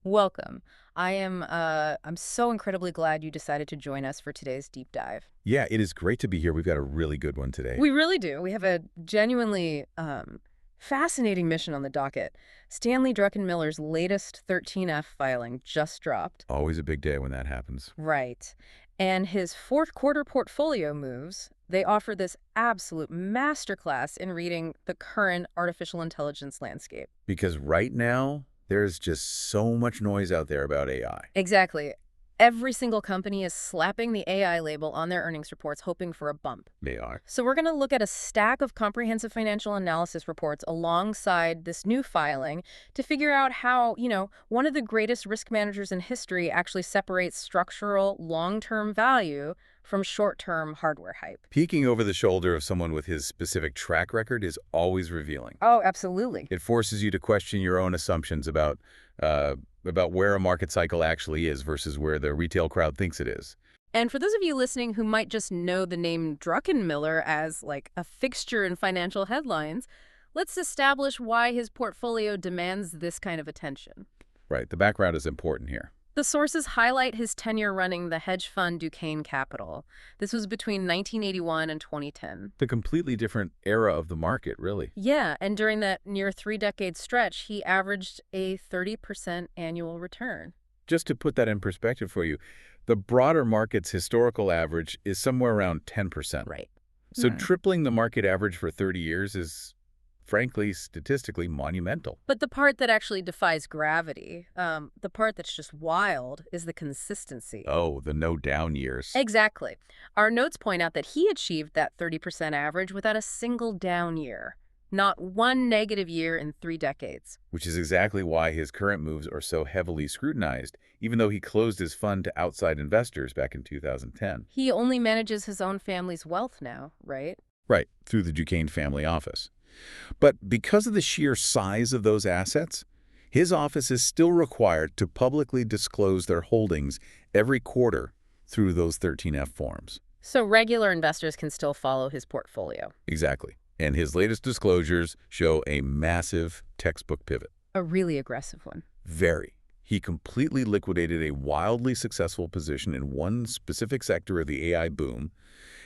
Welcome. I'm so incredibly glad you decided to join us for today's deep dive. Yeah, it is great to be here. We've got a really good one today. We really do. We have a genuinely fascinating mission on the docket. Stanley Druckenmiller's latest 13F filing just dropped. Always a big day when that happens. Right. And his fourth quarter portfolio moves, they offer this absolute masterclass in reading the current artificial intelligence landscape. Because right now, there's just so much noise out there about AI. Exactly. Every single company is slapping the AI label on their earnings reports, hoping for a bump. They are. So we're going to look at a stack of comprehensive financial analysis reports alongside this new filing to figure out how, one of the greatest risk managers in history actually separates structural, long-term value from short-term hardware hype. Peeking over the shoulder of someone with his specific track record is always revealing. Oh, absolutely. It forces you to question your own assumptions about where a market cycle actually is versus where the retail crowd thinks it is. And for those of you listening who might just know the name Druckenmiller as like a fixture in financial headlines, let's establish why his portfolio demands this kind of attention. Right, the background is important here. The sources highlight his tenure running the hedge fund Duquesne Capital. This was between 1981 and 2010. The completely different era of the market, really. Yeah, and during that near three-decade stretch, he averaged a 30% annual return. Just to put that in perspective for you, the broader market's historical average is somewhere around 10%. Right. So Hmm. tripling the market average for 30 years is, frankly, statistically monumental. But the part that actually defies gravity, the part that's just wild, is the consistency. Oh, the no down years. Exactly. Our notes point out that he achieved that 30% average without a single down year. Not one negative year in 3 decades. Which is exactly why his current moves are so heavily scrutinized, even though he closed his fund to outside investors back in 2010. He only manages his own family's wealth now, right? Right, through the Duquesne family office. But because of the sheer size of those assets, his office is still required to publicly disclose their holdings every quarter through those 13F forms. So regular investors can still follow his portfolio. Exactly. And his latest disclosures show a massive textbook pivot. A really aggressive one. Very. He completely liquidated a wildly successful position in one specific sector of the AI boom,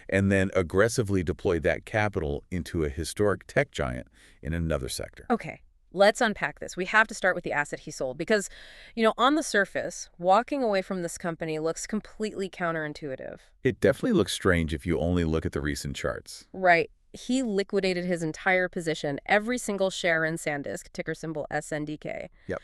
and then aggressively deployed that capital into a historic tech giant in another sector. Okay, let's unpack this. We have to start with the asset he sold because, on the surface, walking away from this company looks completely counterintuitive. It definitely looks strange if you only look at the recent charts. Right. He liquidated his entire position, every single share in Sandisk, ticker symbol SNDK. Yep.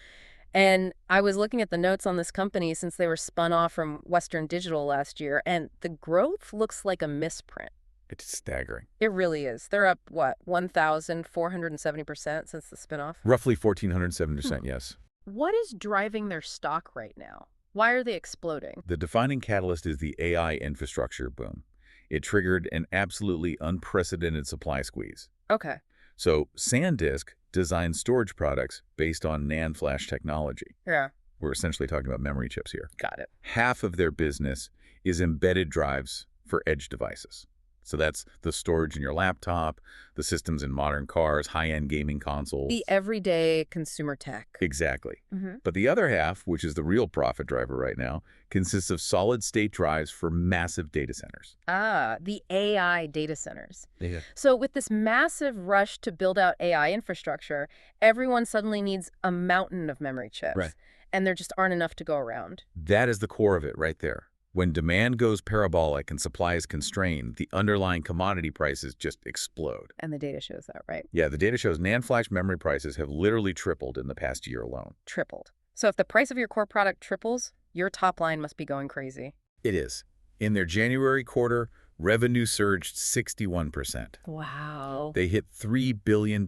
And I was looking at the notes on this company since they were spun off from Western Digital last year, and the growth looks like a misprint. It's staggering. It really is. They're up, what, 1,470% since the spinoff? Roughly 1,407%, yes. What is driving their stock right now? Why are they exploding? The defining catalyst is the AI infrastructure boom. It triggered an absolutely unprecedented supply squeeze. Okay. So Sandisk designed storage products based on NAND flash technology. Yeah. We're essentially talking about memory chips here. Got it. Half of their business is embedded drives for edge devices. So that's the storage in your laptop, the systems in modern cars, high-end gaming consoles. The everyday consumer tech. Exactly. Mm-hmm. But the other half, which is the real profit driver right now, consists of solid-state drives for massive data centers. Ah, the AI data centers. Yeah. So with this massive rush to build out AI infrastructure, everyone suddenly needs a mountain of memory chips. Right. And there just aren't enough to go around. That is the core of it right there. When demand goes parabolic and supply is constrained, the underlying commodity prices just explode. And the data shows that, right? Yeah, the data shows NAND flash memory prices have literally tripled in the past year alone. Tripled. So if the price of your core product triples, your top line must be going crazy. It is. In their January quarter, revenue surged 61%. Wow. They hit $3 billion,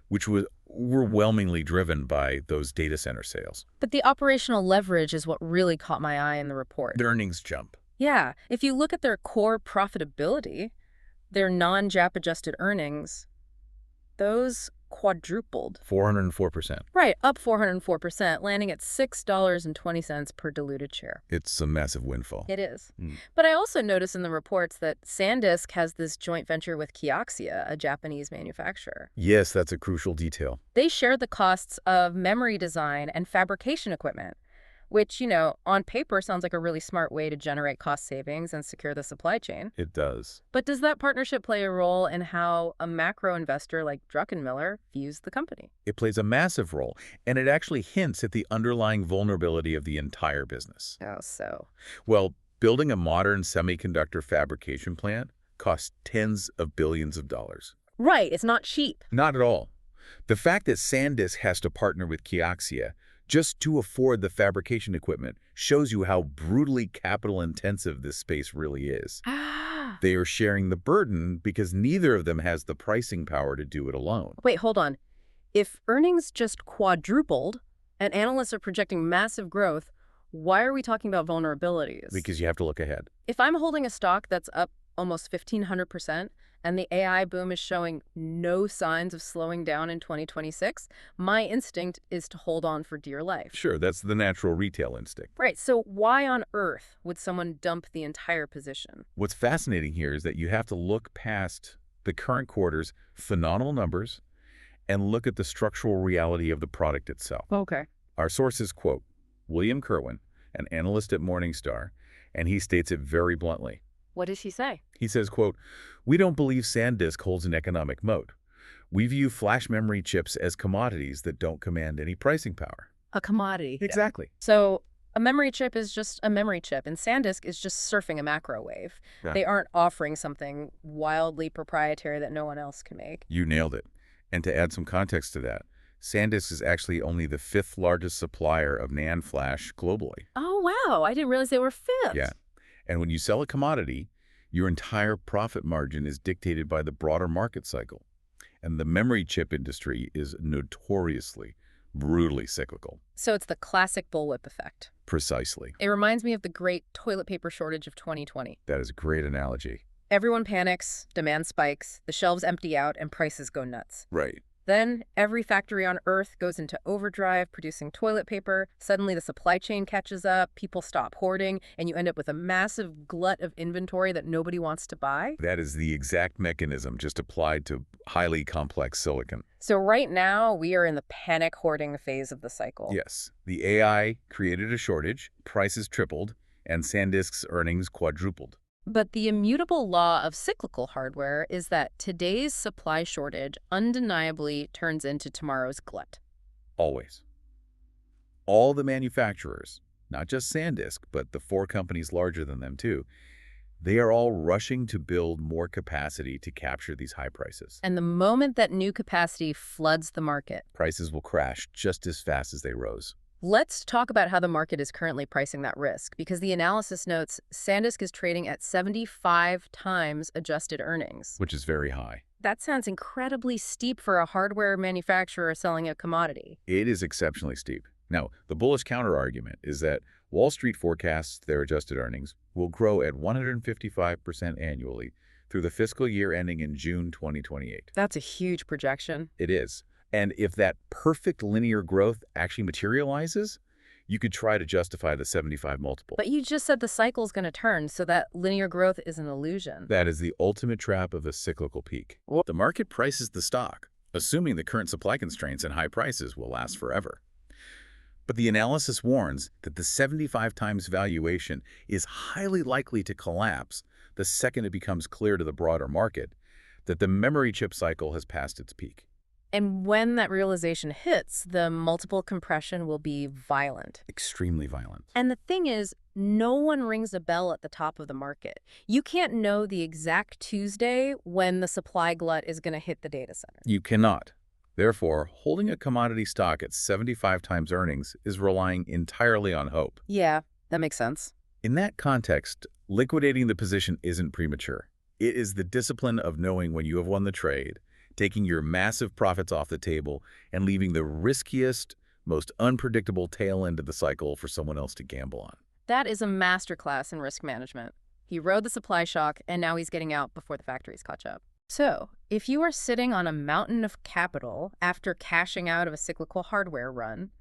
which was overwhelmingly driven by those data center sales. But the operational leverage is what really caught my eye in the report. The earnings jump. Yeah, if you look at their core profitability, their non-GAAP adjusted earnings, those quadrupled. 404%. Right, up 404%, landing at $6.20 per diluted share. It's a massive windfall. It is. Mm. But I also noticed in the reports that Sandisk has this joint venture with Kioxia, a Japanese manufacturer. Yes, that's a crucial detail. They share the costs of memory design and fabrication equipment, which, on paper sounds like a really smart way to generate cost savings and secure the supply chain. It does. But does that partnership play a role in how a macro investor like Druckenmiller views the company? It plays a massive role, and it actually hints at the underlying vulnerability of the entire business. Oh, so. Well, building a modern semiconductor fabrication plant costs tens of billions of dollars. Right, it's not cheap. Not at all. The fact that Sandisk has to partner with Kioxia just to afford the fabrication equipment shows you how brutally capital-intensive this space really is. Ah. They are sharing the burden because neither of them has the pricing power to do it alone. Wait, hold on. If earnings just quadrupled and analysts are projecting massive growth, why are we talking about vulnerabilities? Because you have to look ahead. If I'm holding a stock that's up almost 1,500% and the AI boom is showing no signs of slowing down in 2026, my instinct is to hold on for dear life. Sure, that's the natural retail instinct. Right, so why on earth would someone dump the entire position? What's fascinating here is that you have to look past the current quarter's phenomenal numbers and look at the structural reality of the product itself. Okay. Our sources quote William Kerwin, an analyst at Morningstar, and he states it very bluntly. What does he say? He says, quote, "We don't believe Sandisk holds an economic moat. We view flash memory chips as commodities that don't command any pricing power." A commodity. Exactly. So a memory chip is just a memory chip, and Sandisk is just surfing a macro wave. Yeah. They aren't offering something wildly proprietary that no one else can make. You nailed it. And to add some context to that, Sandisk is actually only the 5th largest supplier of NAND flash globally. Oh, wow. I didn't realize they were fifth. Yeah. And when you sell a commodity, your entire profit margin is dictated by the broader market cycle. And the memory chip industry is notoriously, brutally cyclical. So it's the classic bullwhip effect. Precisely. It reminds me of the great toilet paper shortage of 2020. That is a great analogy. Everyone panics, demand spikes, the shelves empty out, and prices go nuts. Right. Then every factory on Earth goes into overdrive producing toilet paper. Suddenly the supply chain catches up, people stop hoarding, and you end up with a massive glut of inventory that nobody wants to buy. That is the exact mechanism just applied to highly complex silicon. So right now we are in the panic hoarding phase of the cycle. Yes. The AI created a shortage, prices tripled, and Sandisk's earnings quadrupled. But the immutable law of cyclical hardware is that today's supply shortage undeniably turns into tomorrow's glut. Always. All the manufacturers, not just Sandisk, but the 4 companies larger than them too, they are all rushing to build more capacity to capture these high prices. And the moment that new capacity floods the market, Prices will crash just as fast as they rose. let's talk about how the market is currently pricing that risk, because the analysis notes Sandisk is trading at 75 times adjusted earnings. Which is very high. That sounds incredibly steep for a hardware manufacturer selling a commodity. It is exceptionally steep. Now, the bullish counterargument is that Wall Street forecasts their adjusted earnings will grow at 155% annually through the fiscal year ending in June 2028. That's a huge projection. It is. And if that perfect linear growth actually materializes, you could try to justify the 75 multiple. But you just said the cycle's going to turn, so that linear growth is an illusion. That is the ultimate trap of a cyclical peak. The market prices the stock, assuming the current supply constraints and high prices will last forever. But the analysis warns that the 75 times valuation is highly likely to collapse the second it becomes clear to the broader market that the memory chip cycle has passed its peak. And when that realization hits, the multiple compression will be violent. Extremely violent. And the thing is, no one rings a bell at the top of the market. You can't know the exact Tuesday when the supply glut is going to hit the data center. You cannot. Therefore, holding a commodity stock at 75 times earnings is relying entirely on hope. Yeah, that makes sense. In that context, liquidating the position isn't premature. It is the discipline of knowing when you have won the trade, taking your massive profits off the table, and leaving the riskiest, most unpredictable tail end of the cycle for someone else to gamble on. That is a masterclass in risk management. He rode the supply shock, and now he's getting out before the factories catch up. So, if you are sitting on a mountain of capital after cashing out of a cyclical hardware run,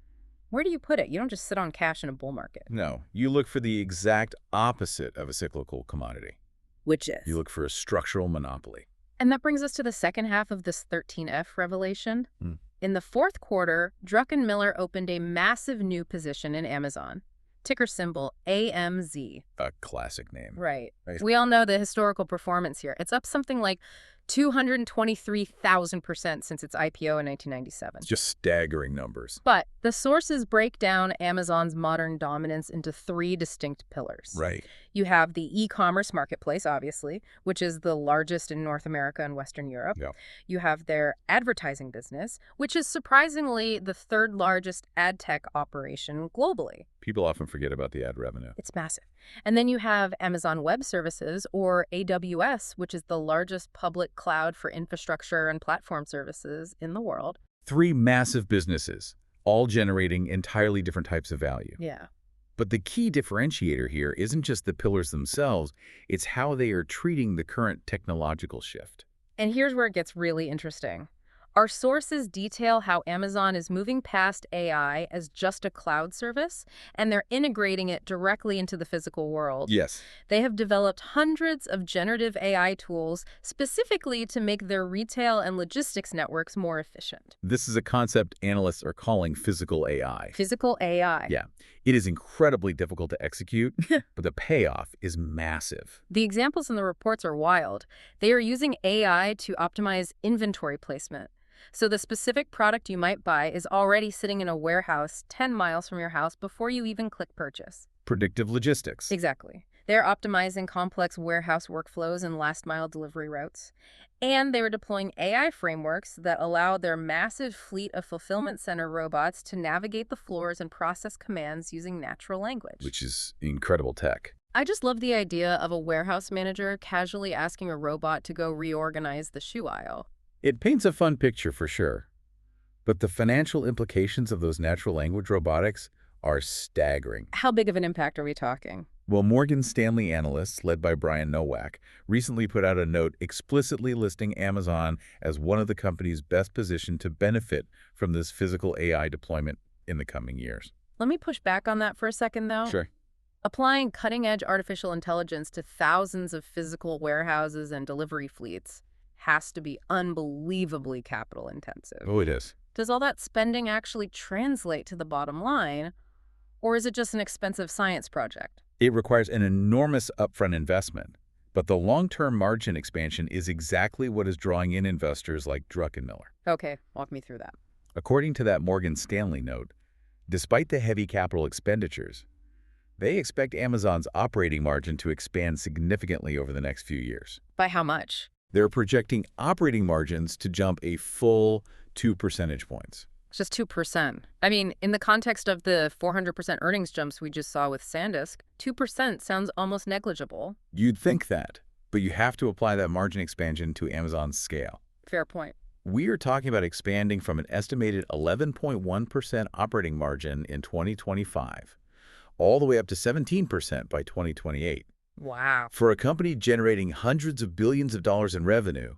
where do you put it? You don't just sit on cash in a bull market. No, you look for the exact opposite of a cyclical commodity. Which You is? look for a structural monopoly. And that brings us to the second half of this 13F revelation. Hmm. In the fourth quarter, Druckenmiller opened a massive new position in Amazon. Ticker symbol AMZ. A classic name. Right. Right. We all know the historical performance here. It's up something like 223,000% since its IPO in 1997. It's just staggering numbers. But the sources break down Amazon's modern dominance into three distinct pillars. Right. You have the e-commerce marketplace, obviously, which is the largest in North America and Western Europe. Yeah. You have their advertising business, which is surprisingly the third largest ad tech operation globally. People often forget about the ad revenue. It's massive. And then you have Amazon Web Services, or AWS, which is the largest public cloud for infrastructure and platform services in the world. Three massive businesses, all generating entirely different types of value. Yeah. But the key differentiator here isn't just the pillars themselves, it's how they are treating the current technological shift. And here's where it gets really interesting. Our sources detail how Amazon is moving past AI as just a cloud service, and they're integrating it directly into the physical world. Yes. They have developed hundreds of generative AI tools specifically to make their retail and logistics networks more efficient. This is a concept analysts are calling physical AI. Physical AI. Yeah. It is incredibly difficult to execute, but the payoff is massive. The examples in the reports are wild. They are using AI to optimize inventory placement. So the specific product you might buy is already sitting in a warehouse 10 miles from your house before you even click purchase. Predictive logistics. Exactly. They're optimizing complex warehouse workflows and last-mile delivery routes. And they were deploying AI frameworks that allow their massive fleet of fulfillment center robots to navigate the floors and process commands using natural language. Which is incredible tech. I just love the idea of a warehouse manager casually asking a robot to go reorganize the shoe aisle. It paints a fun picture for sure. But the financial implications of those natural language robotics are staggering. How big of an impact are we talking? Well, Morgan Stanley analysts, led by Brian Nowak, recently put out a note explicitly listing Amazon as one of the companies best positioned to benefit from this physical AI deployment in the coming years. Let me push back on that for a second, though. Sure. Applying cutting-edge artificial intelligence to thousands of physical warehouses and delivery fleets has to be unbelievably capital-intensive. Oh, it is. Does all that spending actually translate to the bottom line, or is it just an expensive science project? It requires an enormous upfront investment, but the long-term margin expansion is exactly what is drawing in investors like Druckenmiller. Okay, walk me through that. According to that Morgan Stanley note, despite the heavy capital expenditures, they expect Amazon's operating margin to expand significantly over the next few years. By how much? They're projecting operating margins to jump a full 2 percentage points. It's just 2%. I mean, in the context of the 400% earnings jumps we just saw with Sandisk, 2% sounds almost negligible. You'd think that, but you have to apply that margin expansion to Amazon's scale. Fair point. We are talking about expanding from an estimated 11.1% operating margin in 2025, all the way up to 17% by 2028. Wow. For a company generating hundreds of billions of dollars in revenue,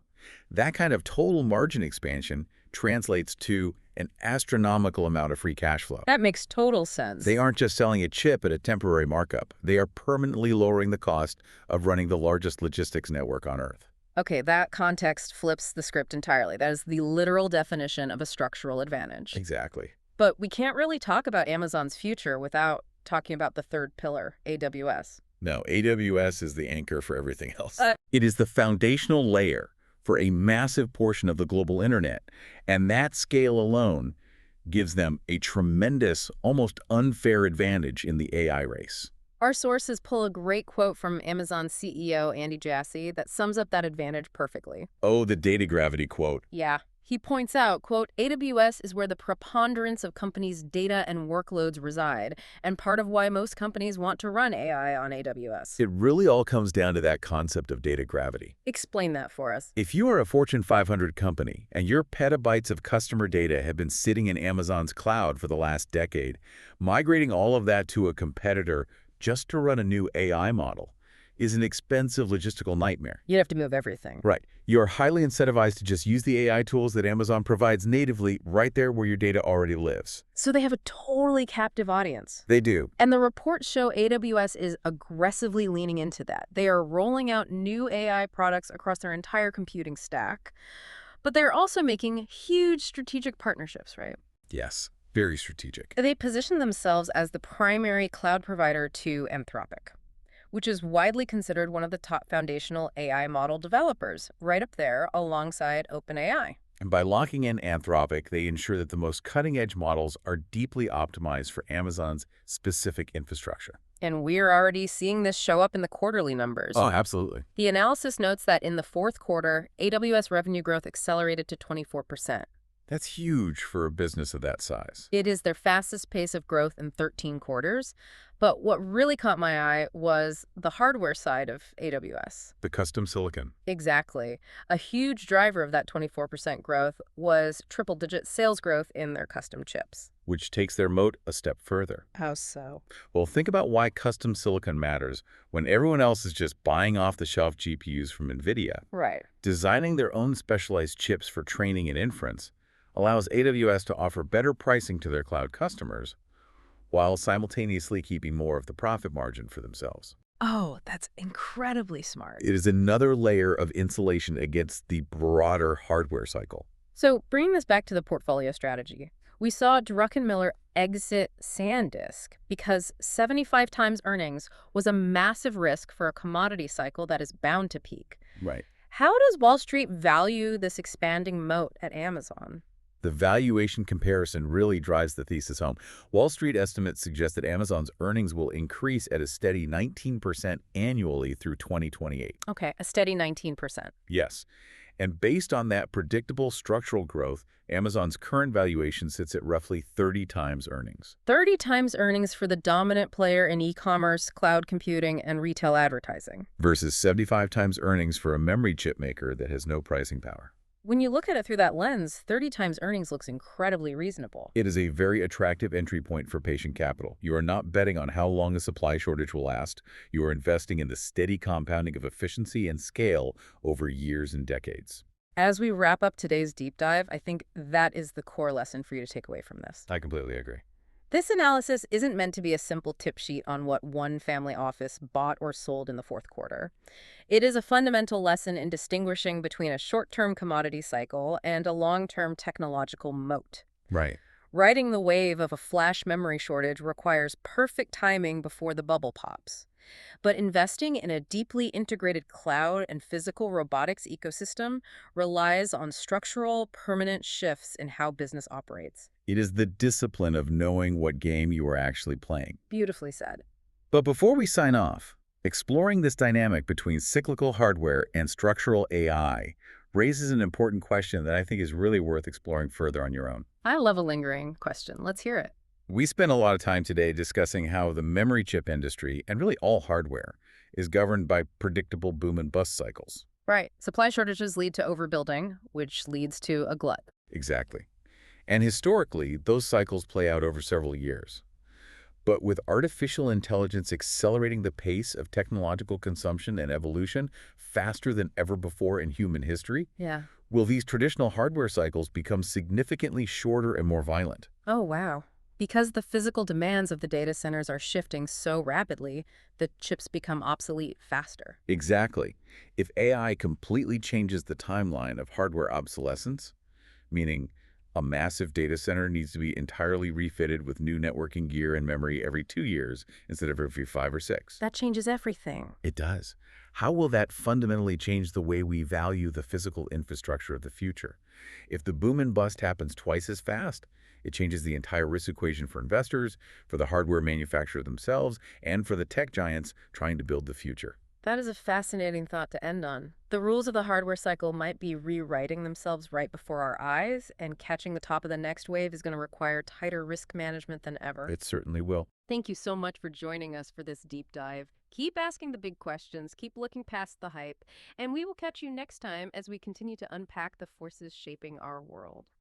that kind of total margin expansion translates to an astronomical amount of free cash flow. That makes total sense. They aren't just selling a chip at a temporary markup. They are permanently lowering the cost of running the largest logistics network on Earth. Okay, that context flips the script entirely. That is the literal definition of a structural advantage. Exactly. But we can't really talk about Amazon's future without talking about the third pillar, AWS. No, AWS is the anchor for everything else. It is the foundational layer for a massive portion of the global internet, and that scale alone gives them a tremendous, almost unfair advantage in the AI race. Our sources pull a great quote from Amazon CEO Andy Jassy that sums up that advantage perfectly. Oh, the data gravity quote. Yeah. He points out, quote, AWS is where the preponderance of companies' data and workloads reside, and part of why most companies want to run AI on AWS. It really all comes down to that concept of data gravity. Explain that for us. If you are a Fortune 500 company and your petabytes of customer data have been sitting in Amazon's cloud for the last decade, migrating all of that to a competitor just to run a new AI model is an expensive logistical nightmare. You'd have to move everything. Right. You're highly incentivized to just use the AI tools that Amazon provides natively right there where your data already lives. So they have a totally captive audience. They do. And the reports show AWS is aggressively leaning into that. They are rolling out new AI products across their entire computing stack, but they're also making huge strategic partnerships, right? Yes. Very strategic. They position themselves as the primary cloud provider to Anthropic, which is widely considered one of the top foundational AI model developers, right up there alongside OpenAI. And by locking in Anthropic, they ensure that the most cutting-edge models are deeply optimized for Amazon's specific infrastructure. And we're already seeing this show up in the quarterly numbers. Oh, absolutely. The analysis notes that in the fourth quarter, AWS revenue growth accelerated to 24%. That's huge for a business of that size. It is their fastest pace of growth in 13 quarters. But what really caught my eye was the hardware side of AWS. The custom silicon. Exactly. A huge driver of that 24% growth was triple-digit sales growth in their custom chips. Which takes their moat a step further. How so? Well, think about why custom silicon matters when everyone else is just buying off-the-shelf GPUs from NVIDIA. Right. Designing their own specialized chips for training and inference allows AWS to offer better pricing to their cloud customers while simultaneously keeping more of the profit margin for themselves. Oh, that's incredibly smart. It is another layer of insulation against the broader hardware cycle. So bringing this back to the portfolio strategy, we saw Druckenmiller exit Sandisk because 75 times earnings was a massive risk for a commodity cycle that is bound to peak. Right. How does Wall Street value this expanding moat at Amazon? The valuation comparison really drives the thesis home. Wall Street estimates suggest that Amazon's earnings will increase at a steady 19% annually through 2028. Okay, a steady 19%. Yes. And based on that predictable structural growth, Amazon's current valuation sits at roughly 30 times earnings. 30 times earnings for the dominant player in e-commerce, cloud computing, and retail advertising. Versus 75 times earnings for a memory chip maker that has no pricing power. When you look at it through that lens, 30 times earnings looks incredibly reasonable. It is a very attractive entry point for patient capital. You are not betting on how long a supply shortage will last. You are investing in the steady compounding of efficiency and scale over years and decades. As we wrap up today's deep dive, I think that is the core lesson for you to take away from this. I completely agree. This analysis isn't meant to be a simple tip sheet on what one family office bought or sold in the fourth quarter. It is a fundamental lesson in distinguishing between a short-term commodity cycle and a long-term technological moat. Right. Riding the wave of a flash memory shortage requires perfect timing before the bubble pops. But investing in a deeply integrated cloud and physical robotics ecosystem relies on structural, permanent shifts in how business operates. It is the discipline of knowing what game you are actually playing. Beautifully said. But before we sign off, exploring this dynamic between cyclical hardware and structural AI raises an important question that I think is really worth exploring further on your own. I love a lingering question. Let's hear it. We spent a lot of time today discussing how the memory chip industry, and really all hardware, is governed by predictable boom and bust cycles. Right. Supply shortages lead to overbuilding, which leads to a glut. Exactly. And historically, those cycles play out over several years. But with artificial intelligence accelerating the pace of technological consumption and evolution faster than ever before in human history, Yeah. will these traditional hardware cycles become significantly shorter and more violent? Oh, wow. Because the physical demands of the data centers are shifting so rapidly, the chips become obsolete faster. Exactly. If AI completely changes the timeline of hardware obsolescence, meaning a massive data center needs to be entirely refitted with new networking gear and memory every 2 years instead of every 5 or 6. That changes everything. It does. How will that fundamentally change the way we value the physical infrastructure of the future? If the boom and bust happens twice as fast, it changes the entire risk equation for investors, for the hardware manufacturer themselves, and for the tech giants trying to build the future. That is a fascinating thought to end on. The rules of the hardware cycle might be rewriting themselves right before our eyes, and catching the top of the next wave is going to require tighter risk management than ever. It certainly will. Thank you so much for joining us for this deep dive. Keep asking the big questions, keep looking past the hype, and we will catch you next time as we continue to unpack the forces shaping our world.